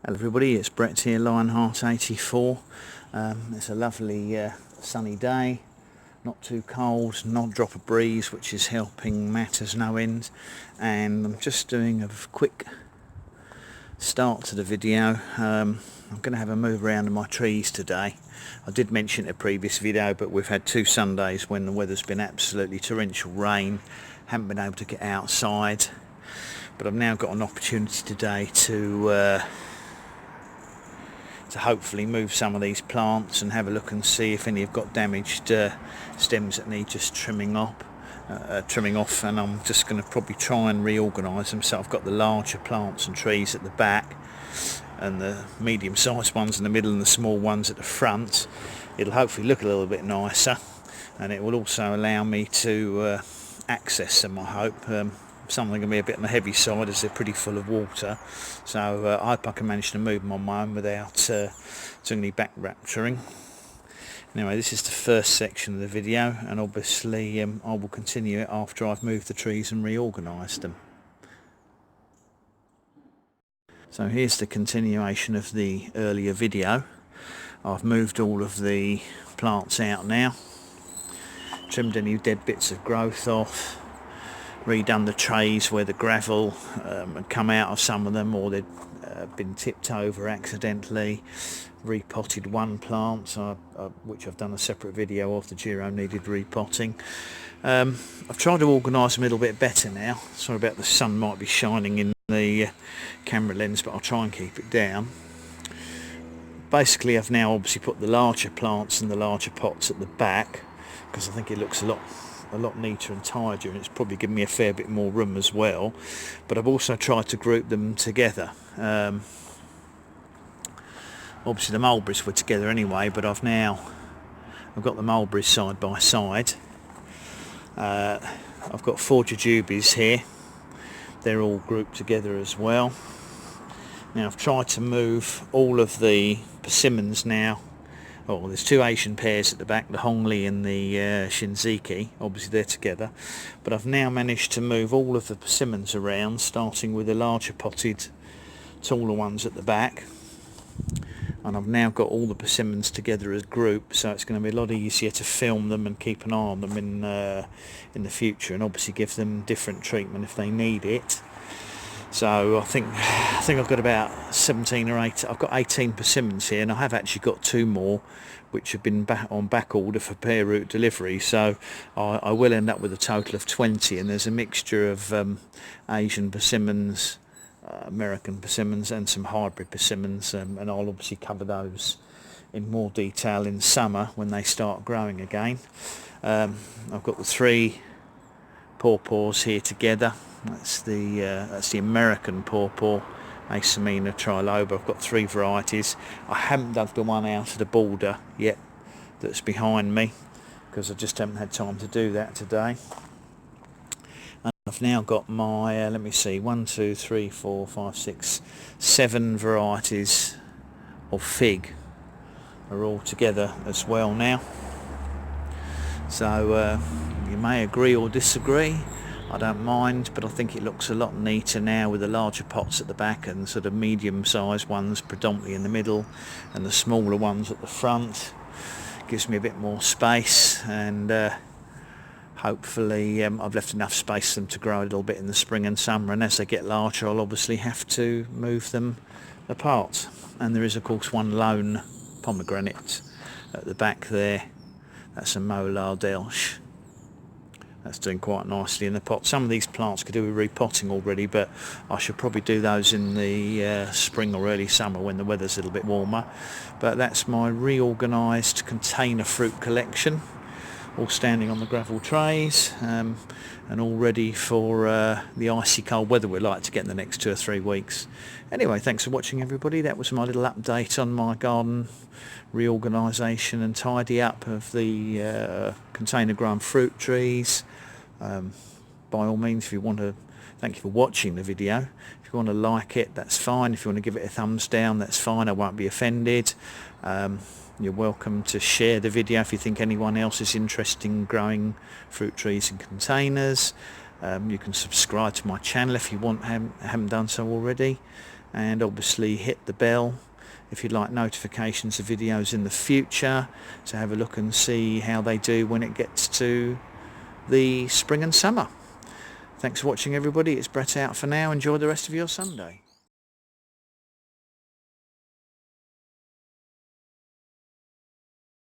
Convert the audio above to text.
Hello everybody, it's Brett here, Lionheart84. It's a lovely sunny day, not too cold, not a drop of breeze, which is helping matters no end. And I'm just doing a quick start to the video. I'm going to have a move around in my trees today. I did mention in a previous video, but we've had 2 Sundays when the weather's been absolutely torrential rain, haven't been able to get outside. But I've now got an opportunity today to hopefully move some of these plants and have a look and see if any have got damaged stems that need just trimming off, and I'm just going to probably try and reorganise them. So I've got the larger plants and trees at the back and the medium-sized ones in the middle and the small ones at the front. It'll hopefully look a little bit nicer, and it will also allow me to access them, I hope. Some are going to be a bit on the heavy side as they're pretty full of water, so I hope I can manage to move them on my own without doing any back rapturing. Anyway, this is the first section of the video, and obviously I will continue it after I've moved the trees and reorganised them. So here's the continuation of the earlier video. I've moved all of the plants out now, trimmed any dead bits of growth off, redone the trays where the gravel had come out of some of them, or they'd been tipped over accidentally, repotted one plant, which I've done a separate video of. The Giro needed repotting. I've tried to organise them a little bit better now. Sorry about the sun might be shining in the camera lens, but I'll try and keep it down. Basically, I've now obviously put the larger plants in the larger pots at the back, because I think it looks a lot neater and tidier, and it's probably given me a fair bit more room as well. But I've also tried to group them together. Obviously the mulberries were together anyway, but I've got the mulberries side by side. I've got 4 jujubes here, they're all grouped together as well. Now I've tried to move all of the persimmons now. Oh, there's 2 Asian pears at the back, the Hongli and the Shinziki, obviously they're together. But I've now managed to move all of the persimmons around, starting with the larger potted, taller ones at the back. And I've now got all the persimmons together as groups, so it's going to be a lot easier to film them and keep an eye on them in the future, and obviously give them different treatment if they need it. So I think I've got about 17 or 18. I've got 18 persimmons here, and I have actually got 2 more which have been on back order for pear route delivery. So I will end up with a total of 20, and there's a mixture of Asian persimmons, American persimmons, and some hybrid persimmons, and I'll obviously cover those in more detail in summer when they start growing again. I've got the 3 pawpaws here together. That's the American pawpaw, Asamina triloba. I've got 3 varieties. I haven't dug the one out of the border yet that's behind me, because I just haven't had time to do that today. And I've now got my, let me see, 1, 2, 3, 4, 5, 6, 7 varieties of fig are all together as well now. So you may agree or disagree, I don't mind, but I think it looks a lot neater now with the larger pots at the back and sort of medium-sized ones predominantly in the middle, and the smaller ones at the front. Gives me a bit more space, and hopefully I've left enough space for them to grow a little bit in the spring and summer, and as they get larger I'll obviously have to move them apart. And there is of course one lone pomegranate at the back there. That's a Molar Delche. That's doing quite nicely in the pot. Some of these plants could do with repotting already, but I should probably do those in the spring or early summer when the weather's a little bit warmer. But that's my reorganised container fruit collection, all standing on the gravel trays, and all ready for the icy cold weather we're like to get in the next 2 or 3 weeks. Anyway, thanks for watching everybody. That was my little update on my garden reorganisation and tidy up of the container grown fruit trees. By all means, if you want to, thank you for watching the video. If you want to like it, that's fine. If you want to give it a thumbs down, that's fine. I won't be offended. You're welcome to share the video if you think anyone else is interested in growing fruit trees in containers. You can subscribe to my channel if you haven't done so already. and obviously hit the bell if you'd like notifications of videos in the future, to have a look and see how they do when it gets to the spring and summer. Thanks for watching, everybody. It's Brett out for now. Enjoy the rest of your Sunday.